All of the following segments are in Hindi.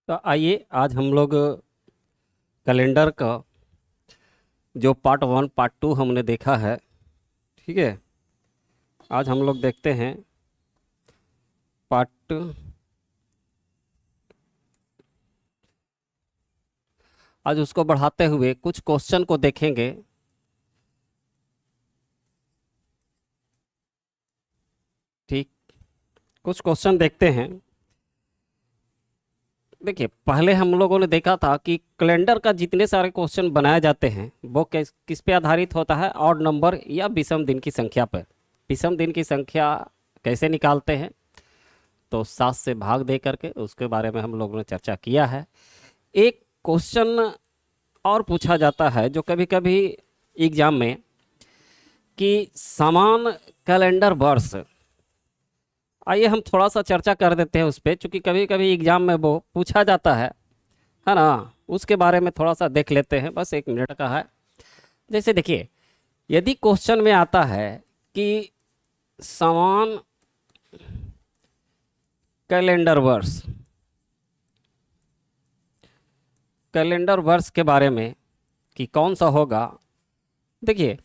तो आइए आज हम लोग कैलेंडर का जो पार्ट 1 पार्ट 2 हमने देखा है। ठीक है, आज हम लोग देखते हैं पार्ट। आज उसको बढ़ाते हुए कुछ क्वेश्चन को देखेंगे। ठीक, कुछ क्वेश्चन देखते हैं। देखिए, पहले हम लोगों ने देखा था कि कैलेंडर का जितने सारे क्वेश्चन बनाए जाते हैं वो किस पे आधारित होता है, ऑड नंबर या विषम दिन की संख्या पर। विषम दिन की संख्या कैसे निकालते हैं, तो 7 से भाग दे करके, उसके बारे में हम लोगों ने चर्चा किया है। एक क्वेश्चन और पूछा जाता है जो कभी कभी एग्जाम में, कि समान कैलेंडर वर्ष। आइए हम थोड़ा सा चर्चा कर देते हैं उस पर, चूँकि कभी कभी एग्जाम में वो पूछा जाता है ना। उसके बारे में थोड़ा सा देख लेते हैं, बस 1 मिनट का है। जैसे देखिए, यदि क्वेश्चन में आता है कि समान कैलेंडर वर्ष, कैलेंडर वर्ष के बारे में कि कौन सा होगा। देखिए,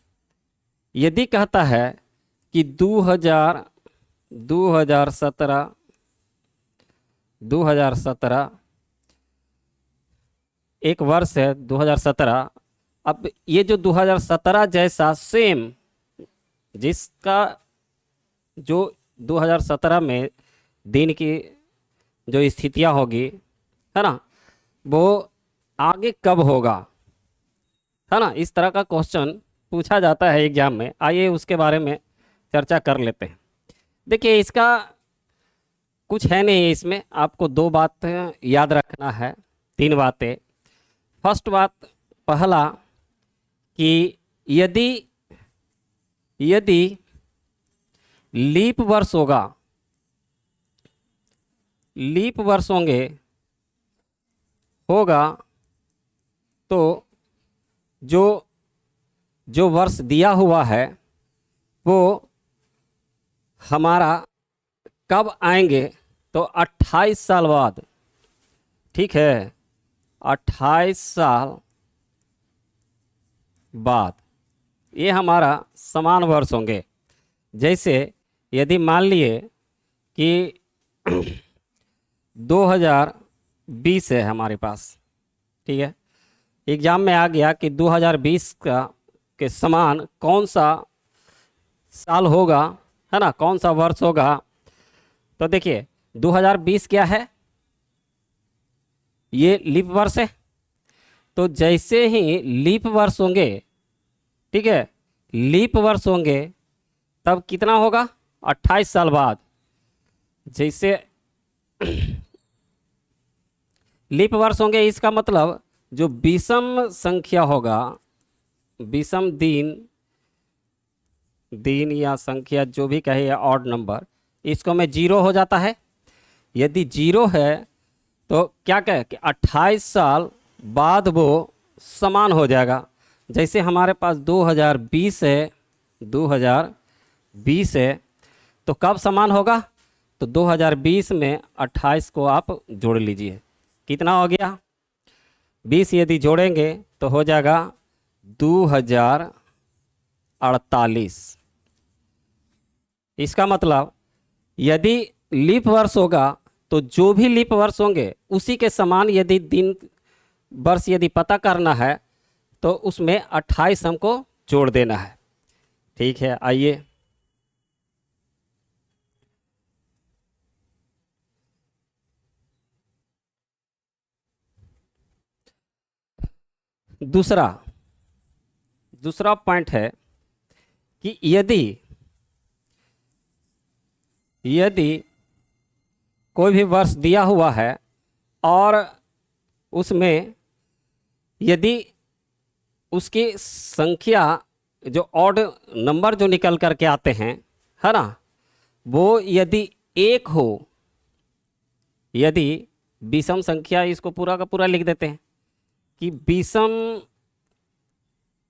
यदि कहता है कि 2017 एक वर्ष है 2017। अब ये जो 2017 जैसा सेम, जिसका जो 2017 में दिन की जो स्थितियां होगी, है ना, वो आगे कब होगा, है ना। इस तरह का क्वेश्चन पूछा जाता है एग्जाम में। आइए उसके बारे में चर्चा कर लेते हैं। देखिए, इसका कुछ है नहीं, इसमें आपको 2 बातें याद रखना है, 3 बातें। फर्स्ट बात, पहला, कि यदि यदि लीप वर्ष होगा, लीप वर्ष होगा, तो जो जो वर्ष दिया हुआ है वो हमारा कब आएंगे, तो 28 साल बाद। ठीक है, 28 साल बाद ये हमारा समान वर्ष होंगे। जैसे यदि मान लिए कि 2020 है हमारे पास, ठीक है, एग्जाम में आ गया कि 2020 का के समान कौन सा साल होगा, है ना, कौन सा वर्ष होगा। तो देखिए, 2020 क्या है, ये लीप वर्ष है। तो जैसे ही लीप वर्ष होंगे, ठीक है, लीप वर्ष होंगे, तब कितना होगा, 28 साल बाद। जैसे लीप वर्ष होंगे, इसका मतलब जो विषम संख्या होगा, विषम दिन या संख्या जो भी कहे, या ऑड नंबर, इसको में 0 हो जाता है। यदि 0 है तो क्या कहे कि 28 साल बाद वो समान हो जाएगा। जैसे हमारे पास 2020 है, 2020 है, तो कब समान होगा, तो 2020 में 28 को आप जोड़ लीजिए, कितना हो गया, 20 यदि जोड़ेंगे तो हो जाएगा 2048। इसका मतलब यदि लीप वर्ष होगा तो जो भी लीप वर्ष होंगे उसी के समान यदि दिन वर्ष यदि पता करना है तो उसमें 28 हमको जोड़ देना है। ठीक है, आइए दूसरा पॉइंट है कि यदि कोई भी वर्ष दिया हुआ है और उसमें यदि उसकी संख्या जो ऑड नंबर जो निकल करके आते हैं, है ना, वो यदि 1 हो, यदि विषम संख्या, इसको पूरा का पूरा लिख देते हैं कि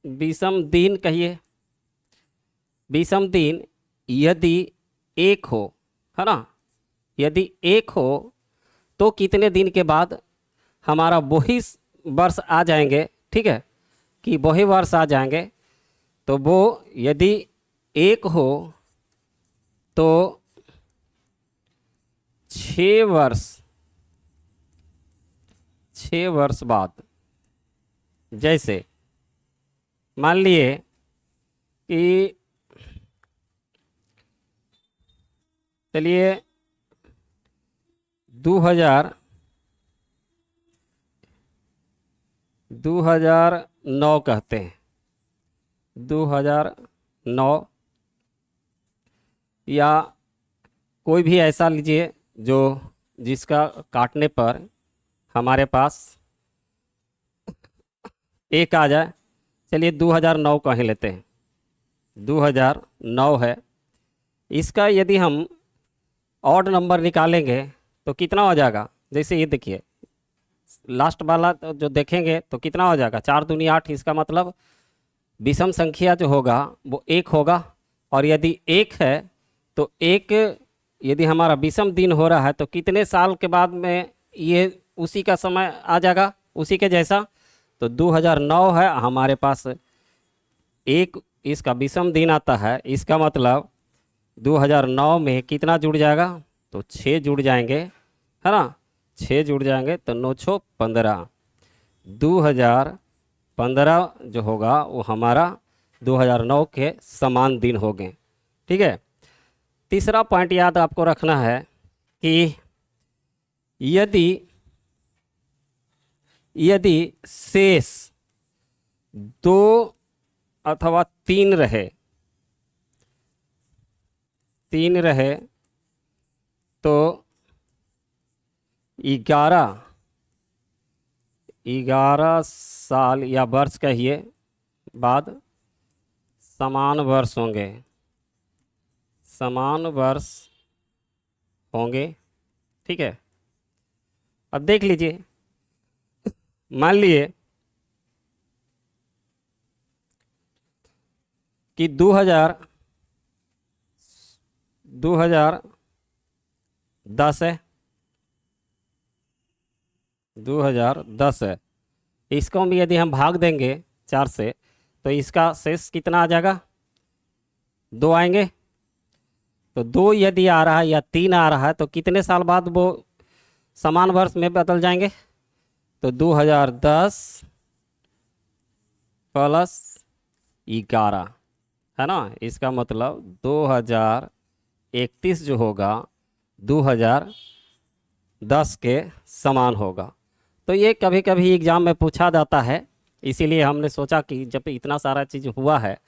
विषम दिन कहिए, विषम दिन यदि 1 हो, है ना, यदि 1 हो तो कितने दिन के बाद हमारा वही वर्ष आ जाएंगे, ठीक है, कि वही वर्ष आ जाएंगे, तो वो यदि 1 हो तो 6 वर्ष, 6 वर्ष बाद, जैसे मान लिए कि चलिए 2009 कहते हैं, 2009, या कोई भी ऐसा लीजिए जो जिसका काटने पर हमारे पास 1 आ जाए। चलिए 2009 का ही लेते हैं, 2009 है। इसका यदि हम ऑड नंबर निकालेंगे तो कितना हो जाएगा, जैसे ये देखिए लास्ट वाला तो जो देखेंगे तो कितना हो जाएगा, 4 दूनी 8। इसका मतलब विषम संख्या जो होगा वो 1 होगा, और यदि 1 है तो 1 यदि हमारा विषम दिन हो रहा है तो कितने साल के बाद में ये उसी का समय आ जाएगा, उसी के जैसा। तो 2009 है हमारे पास, 1 इसका विषम दिन आता है, इसका मतलब 2009 में कितना जुड़ जाएगा, तो 6 जुड़ जाएंगे, है ना, 6 जुड़ जाएंगे तो 9 6 15। 2015 जो होगा वो हमारा 2009 के समान दिन हो गए, ठीक है। तीसरा पॉइंट याद आपको रखना है कि यदि शेष 2 अथवा 3 रहे, 3 रहे तो 11 साल या वर्ष कहिए बाद समान वर्ष होंगे, समान वर्ष होंगे, ठीक है। अब देख लीजिए, मान लिए कि 2010 है, 2010 है। इसको भी यदि हम भाग देंगे 4 से तो इसका शेष कितना आ जाएगा, 2 आएंगे। तो 2 यदि आ रहा है या 3 आ रहा है तो कितने साल बाद वो समान वर्ष में बदल जाएंगे, तो 2010 प्लस 11, है ना। इसका मतलब 2031 जो होगा 2010 के समान होगा। तो ये कभी कभी एग्ज़ाम में पूछा जाता है, इसीलिए हमने सोचा कि जब इतना सारा चीज़ हुआ है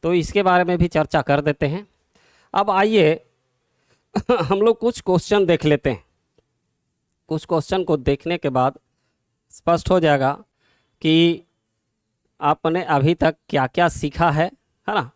तो इसके बारे में भी चर्चा कर देते हैं। अब आइए हम लोग कुछ क्वेश्चन देख लेते हैं। कुछ क्वेश्चन को देखने के बाद स्पष्ट हो जाएगा कि आपने अभी तक क्या क्या सीखा है ना।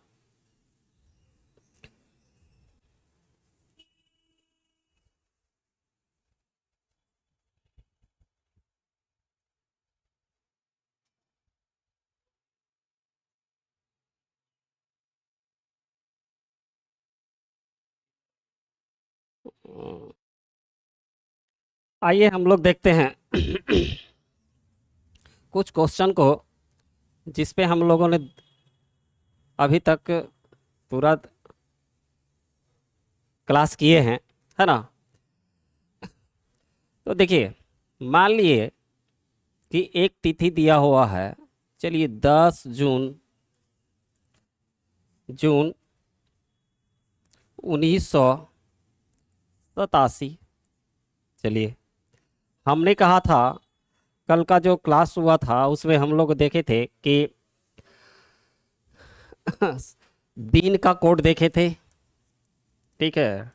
आइए हम लोग देखते हैं कुछ क्वेश्चन को जिस पे हम लोगों ने अभी तक पूरा क्लास किए हैं, है ना। तो देखिए, मान लिए कि एक तिथि दिया हुआ है, चलिए 10 जून 1987। चलिए, हमने कहा था कल का जो क्लास हुआ था उसमें हम लोग देखे थे कि दिन का कोड देखे थे, ठीक है।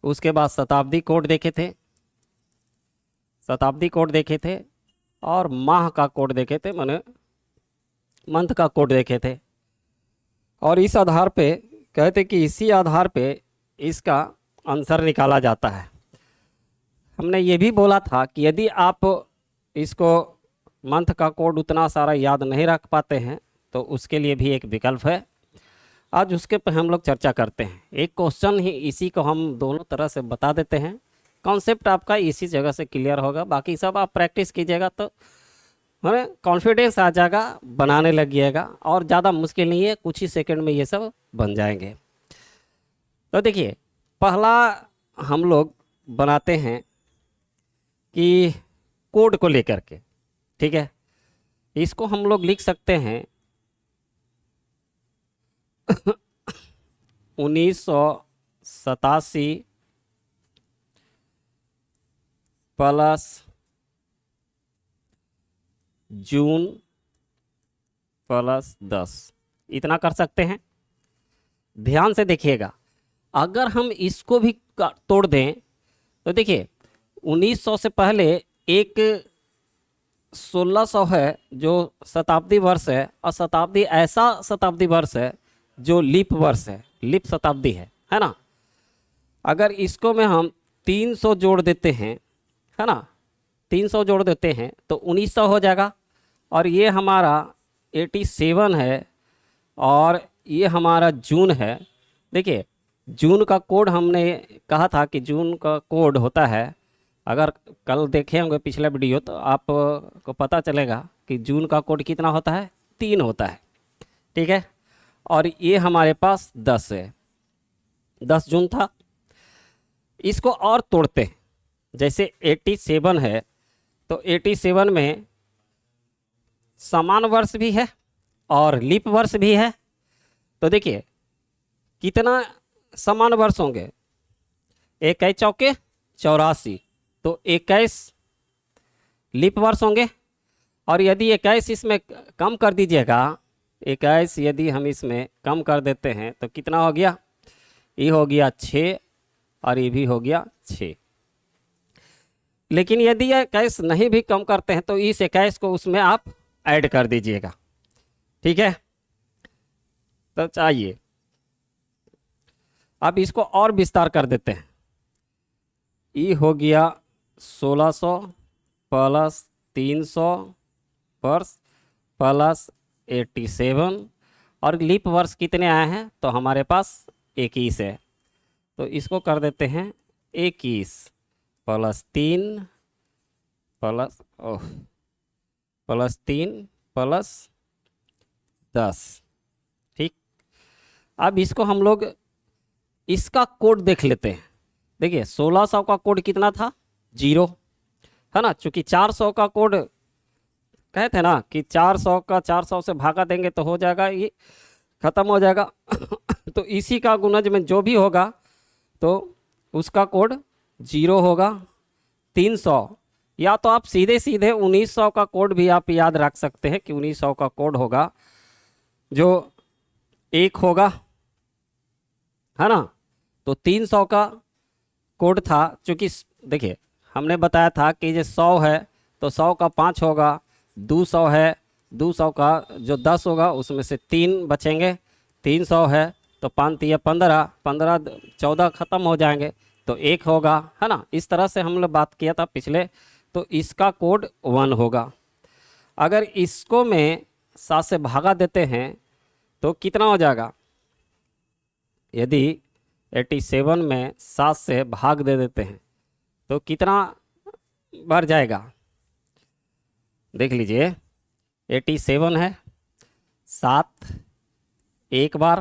उसके बाद शताब्दी कोड देखे थे, शताब्दी कोड देखे थे, और माह का कोड देखे थे, माने मंथ का कोड देखे थे। और इस आधार पे कहते कि इसी आधार पे इसका आंसर निकाला जाता है। हमने ये भी बोला था कि यदि आप इसको मंथ का कोड उतना सारा याद नहीं रख पाते हैं तो उसके लिए भी एक विकल्प है। आज उसके पर हम लोग चर्चा करते हैं। एक क्वेश्चन ही इसी को हम दोनों तरह से बता देते हैं कॉन्सेप्ट आपका इसी जगह से क्लियर होगा, बाकी सब आप प्रैक्टिस कीजिएगा तो हमें कॉन्फिडेंस आ जाएगा, बनाने लगिएगा, और ज़्यादा मुश्किल नहीं है, कुछ ही सेकंड में ये सब बन जाएंगे। तो देखिए, पहला हम लोग बनाते हैं कि कोड को लेकर के, ठीक है, इसको हम लोग लिख सकते हैं 1987 प्लस जून प्लस 10, इतना कर सकते हैं। ध्यान से देखिएगा, अगर हम इसको भी तोड़ दें तो देखिए 1900 से पहले एक 1600 है जो शताब्दी वर्ष है, और शताब्दी ऐसा शताब्दी वर्ष है जो लीप वर्ष है, लीप शताब्दी है ना। अगर इसको में हम 300 जोड़ देते हैं, है ना, 300 जोड़ देते हैं तो 1900 हो जाएगा, और ये हमारा 87 है, और ये हमारा जून है। देखिए, जून का कोड हमने कहा था कि जून का कोड होता है, अगर कल देखे होंगे पिछला वीडियो तो आपको पता चलेगा कि जून का कोड कितना होता है, 3 होता है, ठीक है। और ये हमारे पास 10 है, 10 जून था। इसको और तोड़ते हैं, जैसे 87 है तो 87 में समान वर्ष भी है और लीप वर्ष भी है। तो देखिए कितना समान वर्ष होंगे, 21 चौके 84, तो 21 लीप वर्ष होंगे। और यदि 21 इसमें कम कर दीजिएगा, 21 यदि हम इसमें कम कर देते हैं तो कितना हो गया, ये हो गया 6 और ये भी हो गया 6। लेकिन यदि 21 नहीं भी कम करते हैं तो इस 21 को उसमें आप ऐड कर दीजिएगा, ठीक है। तो चाहिए अब इसको और विस्तार कर देते हैं। ये हो गया 1600 प्लस 300 वर्ष प्लस 87, और लीप वर्ष कितने आए हैं तो हमारे पास 21 है, तो इसको कर देते हैं 21 प्लस 3 प्लस प्लस 3 प्लस 10, ठीक। अब इसको हम लोग इसका कोड देख लेते हैं। देखिए 1600 का कोड कितना था, 0, है ना, चूंकि 400 का कोड कहते हैं ना कि 400 का 400 से भागा देंगे तो हो जाएगा, ये खत्म हो जाएगा। तो इसी का गुणज में जो भी होगा तो उसका कोड 0 होगा। 300, या तो आप सीधे सीधे 1900 का कोड भी आप याद रख सकते हैं कि 1900 का कोड होगा जो 1 होगा, है ना। तो 300 का कोड था, चूँकि देखिए हमने बताया था कि ये 100 है तो 100 का 5 होगा, 200 है, 200 का जो 10 होगा उसमें से 3 बचेंगे, 300 है तो 5 या 15, 15 14 ख़त्म हो जाएंगे तो 1 होगा, है ना। इस तरह से हम लोग बात किया था पिछले, तो इसका कोड 1 होगा। अगर इसको में 7 से भागा देते हैं तो कितना हो जाएगा, यदि 87 में 7 से भाग दे देते हैं तो कितना बढ़ जाएगा, देख लीजिए 87 है, 7 एक बार,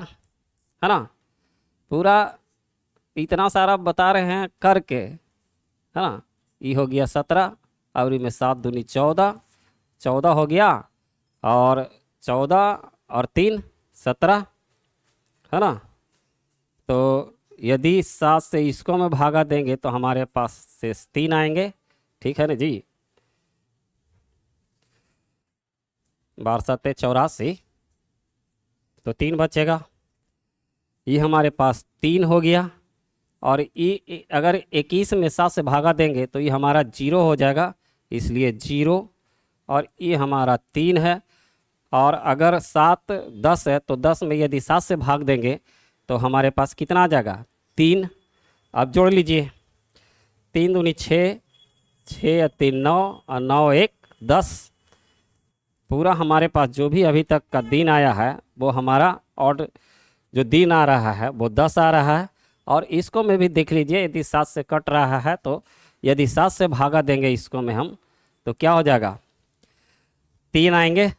है ना, पूरा इतना सारा बता रहे हैं करके, है ना। ये हो गया 17, और इसमें 7 दूनी 14, 14 हो गया, और 14 और 3 17, है ना। तो यदि 7 से इसको में भागा देंगे तो हमारे पास से 3 आएंगे, ठीक है ना जी। 12 7 84, तो 3 बचेगा, ये हमारे पास 3 हो गया। और ये अगर 21 में 7 से भागा देंगे तो ये हमारा 0 हो जाएगा, इसलिए 0, और ये हमारा 3 है। और अगर 7 10 है तो 10 में यदि 7 से भाग देंगे तो हमारे पास कितना आ जाएगा, 3। अब जोड़ लीजिए, 3 दूनी 6, 6 या 3 9, और 9 1 10। पूरा हमारे पास जो भी अभी तक का दिन आया है वो हमारा, और जो दिन आ रहा है वो 10 आ रहा है, और इसको में भी देख लीजिए, यदि 7 से कट रहा है तो यदि 7 से भागा देंगे इसको में हम, तो क्या हो जाएगा, 3 आएंगे।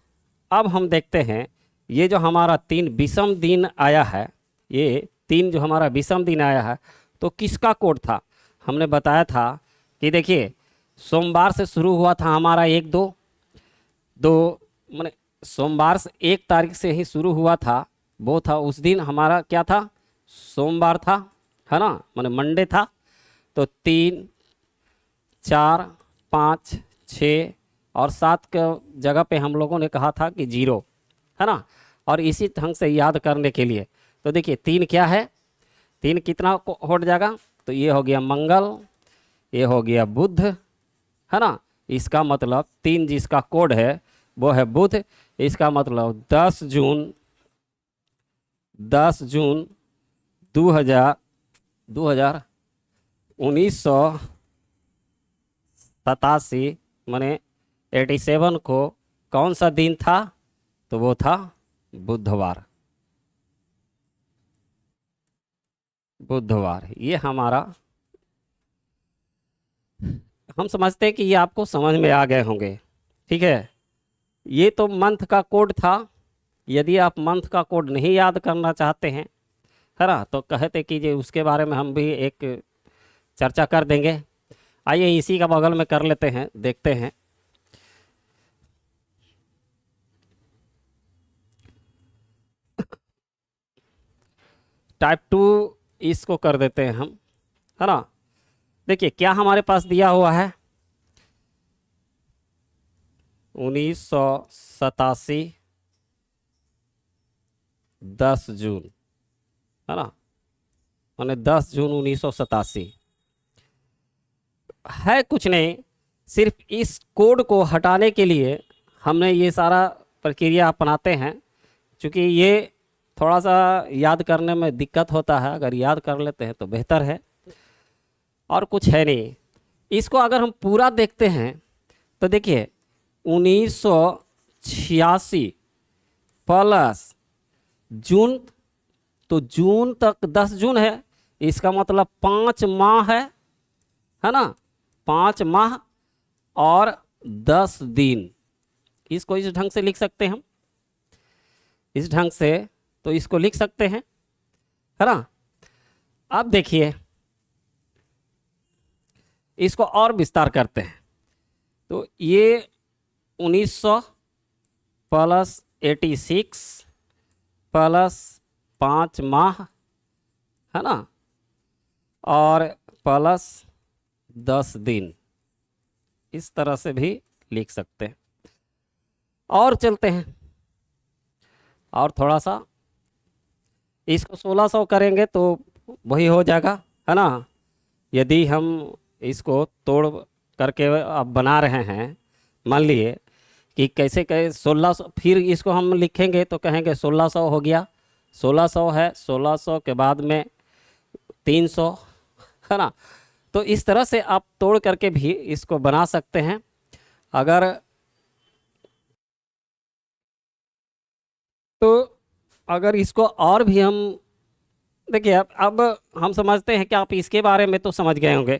अब हम देखते हैं ये जो हमारा 3 विषम दिन आया है, ये 3 जो हमारा विषम दिन आया है तो किसका कोड था। हमने बताया था कि देखिए सोमवार से शुरू हुआ था हमारा 1-2 मैंने सोमवार से 1 तारीख से ही शुरू हुआ था, वो था उस दिन हमारा क्या था, सोमवार था, है ना, मैंने मंडे था। तो 3, 4, 5, 6 और 7 के जगह पे हम लोगों ने कहा था कि 0, है ना। और इसी ढंग से याद करने के लिए तो देखिए 3 क्या है, 3 कितना हो जाएगा, तो ये हो गया मंगल, ये हो गया बुध, है ना। इसका मतलब 3 जिसका कोड है वो है बुध। इसका मतलब 10 जून 1987 माने 87 को कौन सा दिन था, तो वो था बुधवार। ये हमारा, हम समझते हैं कि ये आपको समझ में आ गए होंगे, ठीक है। ये तो मंथ का कोड था। यदि आप मंथ का कोड नहीं याद करना चाहते हैं, है ना, तो कहते कीजिए, उसके बारे में हम भी एक चर्चा कर देंगे। आइए इसी का बगल में कर लेते हैं, देखते हैं। टाइप 2 इसको कर देते हैं हम, है ना। देखिए क्या हमारे पास दिया हुआ है, 1987 10 जून, है ना, माने 10 जून 1987 है। कुछ नहीं, सिर्फ इस कोड को हटाने के लिए हमने ये सारा प्रक्रिया अपनाते हैं, क्योंकि ये थोड़ा सा याद करने में दिक्कत होता है। अगर याद कर लेते हैं तो बेहतर है, और कुछ है नहीं। इसको अगर हम पूरा देखते हैं तो देखिए 1986 प्लस जून, तो जून तक 10 जून है, इसका मतलब 5 माह है ना, 5 माह और 10 दिन। इसको इस ढंग से लिख सकते हैं हम, इस ढंग से तो इसको लिख सकते हैं, है ना। अब देखिए इसको और विस्तार करते हैं, तो ये 1900 प्लस 86 प्लस 5 माह, है ना, और प्लस 10 दिन, इस तरह से भी लिख सकते हैं। और चलते हैं, और थोड़ा सा इसको 1600 करेंगे तो वही हो जाएगा, है ना। यदि हम इसको तोड़ करके अब बना रहे हैं, मान लिए कि कैसे 1600, फिर इसको हम लिखेंगे तो कहेंगे 1600 हो गया, 1600 है, 1600 के बाद में 300, है ना। तो इस तरह से आप तोड़ करके भी इसको बना सकते हैं। अगर इसको और भी हम देखिए, अब हम समझते हैं कि आप इसके बारे में तो समझ गए होंगे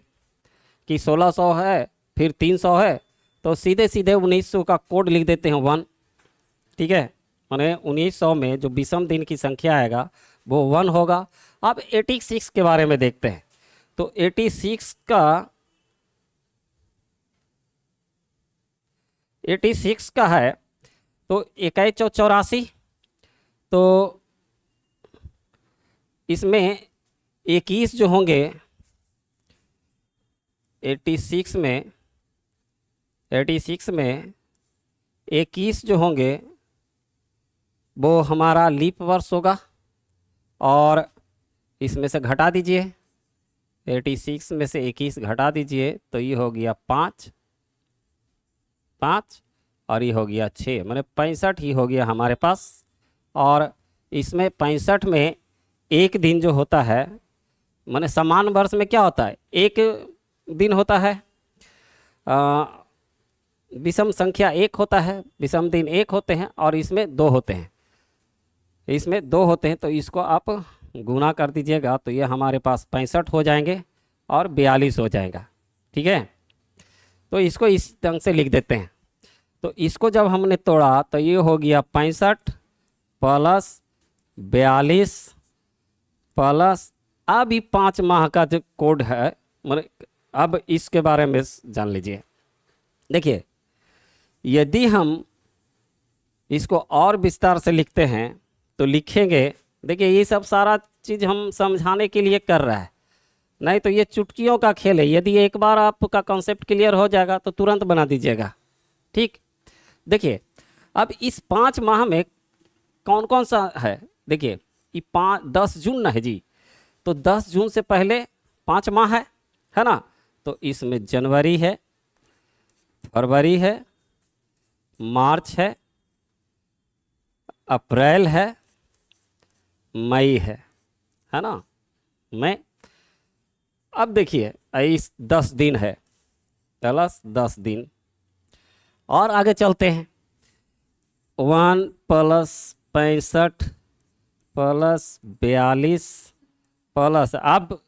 कि 1600 है, फिर 300 है, तो सीधे सीधे 1900 का कोड लिख देते हैं 1, ठीक है। माने 1900 में जो विषम दिन की संख्या आएगा वो 1 होगा। अब 86 के बारे में देखते हैं, तो 86 का है तो 2184, तो इसमें 21 जो होंगे 86 में 21 जो होंगे वो हमारा लीप वर्ष होगा, और इसमें से घटा दीजिए, 86 में से 21 घटा दीजिए तो ये हो गया 5 और ये हो गया 6, माने 65 ही हो गया हमारे पास। और इसमें 65 में एक दिन जो होता है, माने समान वर्ष में क्या होता है, एक दिन होता है, विषम संख्या 1 होता है, विषम दिन 1 होते हैं, और इसमें 2 होते हैं, तो इसको आप गुना कर दीजिएगा तो ये हमारे पास 65 हो जाएंगे और 42 हो जाएगा। ठीक है, तो इसको इस ढंग से लिख देते हैं। तो इसको जब हमने तोड़ा तो ये हो गया 65 प्लस 42 प्लस अभी 5 माह का जो कोड है, मतलब अब इसके बारे में जान लीजिए। देखिए, यदि हम इसको और विस्तार से लिखते हैं तो लिखेंगे, देखिए ये सब सारा चीज़ हम समझाने के लिए कर रहा है, नहीं तो ये चुटकियों का खेल है। यदि एक बार आपका कॉन्सेप्ट क्लियर हो जाएगा तो तुरंत बना दीजिएगा। ठीक, देखिए अब इस 5 माह में कौन कौन सा है, देखिए ये 10 जून ना है जी, तो 10 जून से पहले 5 माह है ना, तो इसमें जनवरी है, फरवरी है, मार्च है, अप्रैल है, मई है ना, मई। अब देखिए इस 10 दिन है प्लस 10 दिन, और आगे चलते हैं। 1 प्लस 65 प्लस 42 प्लस, अब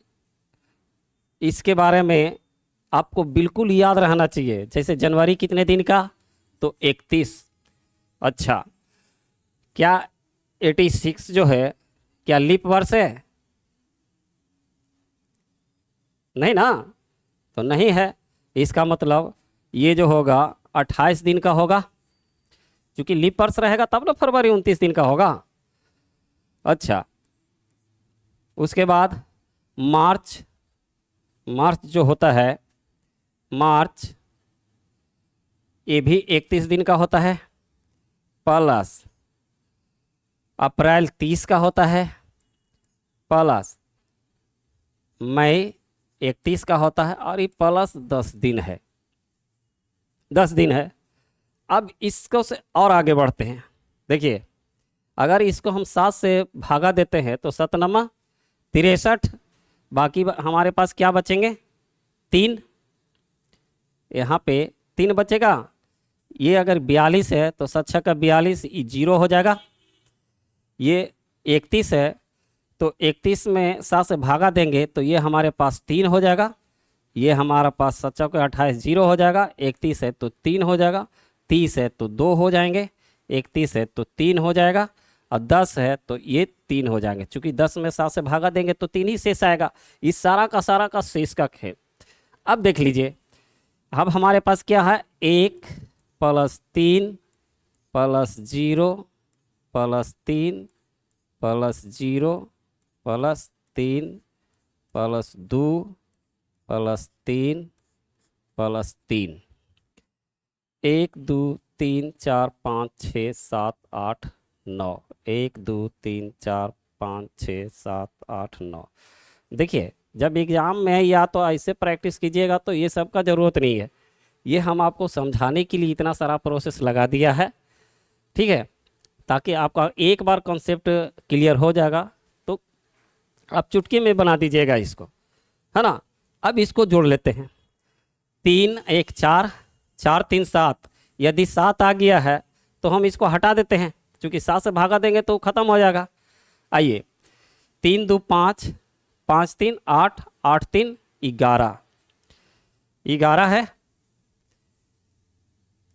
इसके बारे में आपको बिल्कुल याद रहना चाहिए। जैसे जनवरी कितने दिन का, तो 31। अच्छा, क्या 86 जो है क्या लीप वर्ष है? नहीं ना, तो नहीं है। इसका मतलब ये जो होगा 28 दिन का होगा, क्योंकि लीप वर्ष रहेगा तब ना फरवरी 29 दिन का होगा। अच्छा, उसके बाद मार्च, मार्च जो होता है, मार्च ये भी 31 दिन का होता है, प्लस अप्रैल 30 का होता है, प्लस मई 31 का होता है, और ये प्लस 10 दिन है, 10 दिन है। अब इसको से और आगे बढ़ते हैं। देखिए, अगर इसको हम 7 से भागा देते हैं तो 7 नमा 63, बाकी हमारे पास क्या बचेंगे, 3। यहाँ पे 3 बचेगा। ये अगर 42 है तो 7 का 42, ये 0 हो जाएगा। ये 31 है तो 31 में 7 से भागा देंगे तो ये हमारे पास 3 हो जाएगा। ये हमारा पास 7 का 28, 0 हो जाएगा। 31 है तो 3 हो जाएगा, 30 है तो 2 हो जाएंगे, 31 है तो 3 हो जाएगा, और 10 है तो ये 3 हो जाएंगे। चूंकि 10 में 7 से भागा देंगे तो 3 ही शेष आएगा। इस सारा का शेष का खेल। अब देख लीजिए, अब हमारे पास क्या है, 1 plus 3 plus 0 plus 3 plus 0 plus 3 plus 2 plus 3 plus 3, 1 2 3 4 5 6 7 8 9, 1 2 3 4 5 6 7 8 9। देखिए, जब एग्ज़ाम में या तो ऐसे प्रैक्टिस कीजिएगा तो ये सब का ज़रूरत नहीं है। ये हम आपको समझाने के लिए इतना सारा प्रोसेस लगा दिया है, ठीक है, ताकि आपका एक बार कॉन्सेप्ट क्लियर हो जाएगा तो आप चुटकी में बना दीजिएगा इसको, है ना। अब इसको जोड़ लेते हैं। 3 1 4, 4 3 7। यदि 7 आ गया है तो हम इसको हटा देते हैं, क्योंकि 7 से भागा देंगे तो ख़त्म हो जाएगा। आइए, 3 2 5, 5 3 8, 8 3 11, 11 है,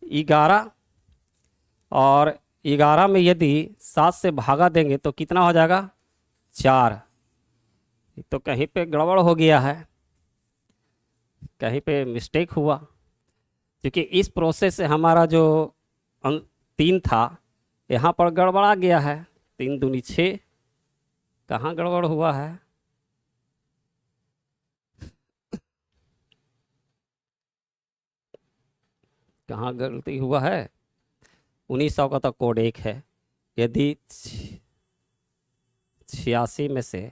11, और 11 में यदि 7 से भागा देंगे तो कितना हो जाएगा, 4। तो कहीं पे गड़बड़ हो गया है, कहीं पे मिस्टेक हुआ, क्योंकि इस प्रोसेस से हमारा जो 3 था यहाँ पर गड़बड़ा गया है। 3 दूनी 6, कहाँ गड़बड़ हुआ है, कहाँ गलती हुआ है। 1900 का तो कोड 1 है। यदि 86 में से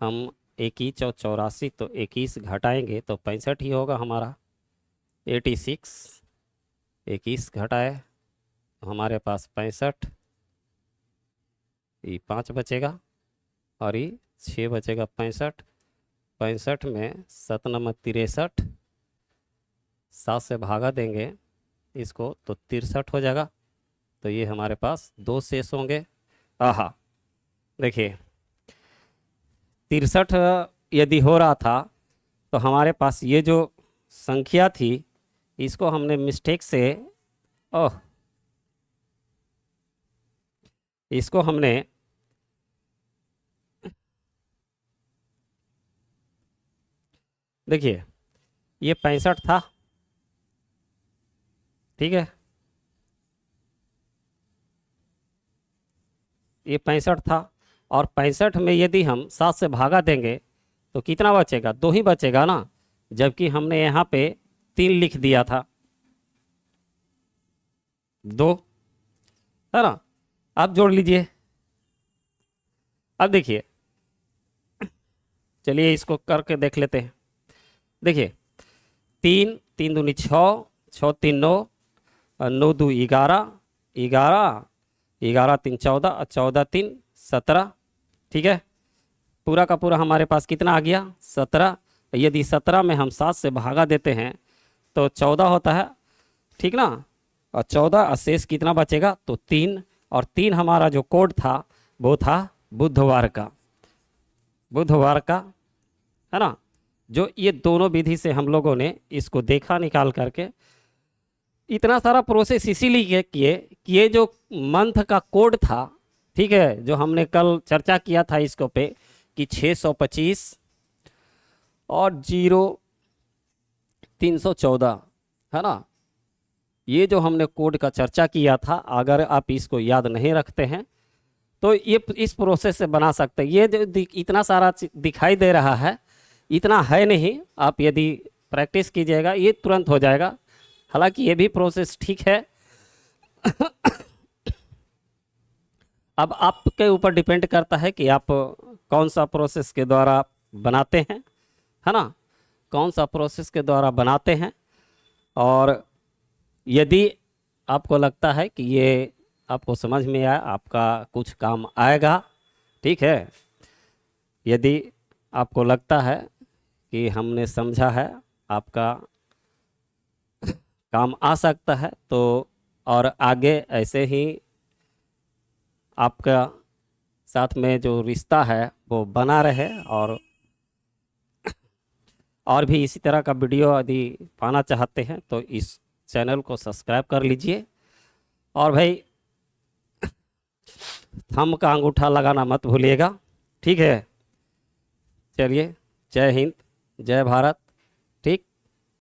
हम 21 और 84, तो 21 घटाएंगे तो 65 ही होगा हमारा। 86, 21 घटाए तो हमारे पास 65, ये 5 बचेगा और ये 6 बचेगा। 65, 65 में 7 नंबर 63, 7 से भागा देंगे इसको तो 63 हो जाएगा। तो ये हमारे पास 2 शेष होंगे। आहा, देखिए 63 यदि हो रहा था तो हमारे पास ये जो संख्या थी इसको हमने मिस्टेक से, ओह, इसको हमने देखिए ये 65 था, ठीक है, ये 65 था और 65 में यदि हम 7 से भागा देंगे तो कितना बचेगा? 2 ही बचेगा ना, जबकि हमने यहाँ पे 3 लिख दिया था, 2, है ना। आप जोड़ लीजिए। अब देखिए, चलिए इसको करके देख लेते हैं। देखिए 3 3 दूनी 6, 6 3 9, 9 2 11, 11 11 3 14 और 14 3 17, ठीक है। पूरा का पूरा हमारे पास कितना आ गया? 17। यदि 17 में हम 7 से भागा देते हैं तो 14 होता है, ठीक ना। और 14 शेष कितना बचेगा? तो 3, और 3 हमारा जो कोड था वो था बुधवार का, बुधवार का, है ना। जो ये दोनों विधि से हम लोगों ने इसको देखा निकाल करके, इतना सारा प्रोसेस इसीलिए किए कि ये जो मंथ का कोड था, ठीक है, जो हमने कल चर्चा किया था इसको पे कि 625 और 0 314, है ना। ये जो हमने कोड का चर्चा किया था, अगर आप इसको याद नहीं रखते हैं तो ये इस प्रोसेस से बना सकते हैं। ये जो इतना सारा दिखाई दे रहा है, इतना है नहीं, आप यदि प्रैक्टिस कीजिएगा ये तुरंत हो जाएगा। हालांकि ये भी प्रोसेस ठीक है। अब आपके ऊपर डिपेंड करता है कि आप कौन सा प्रोसेस के द्वारा बनाते हैं, है ना, कौन सा प्रोसेस के द्वारा बनाते हैं। और यदि आपको लगता है कि ये आपको समझ में आया, आपका कुछ काम आएगा, ठीक है। यदि आपको लगता है कि हमने समझा है, आपका काम आ सकता है, तो और आगे ऐसे ही आपका साथ में जो रिश्ता है वो बना रहे, और भी इसी तरह का वीडियो यदि पाना चाहते हैं तो इस चैनल को सब्सक्राइब कर लीजिए। और भाई थंब का अंगूठा लगाना मत भूलिएगा, ठीक है। चलिए, जय हिंद, जय भारत।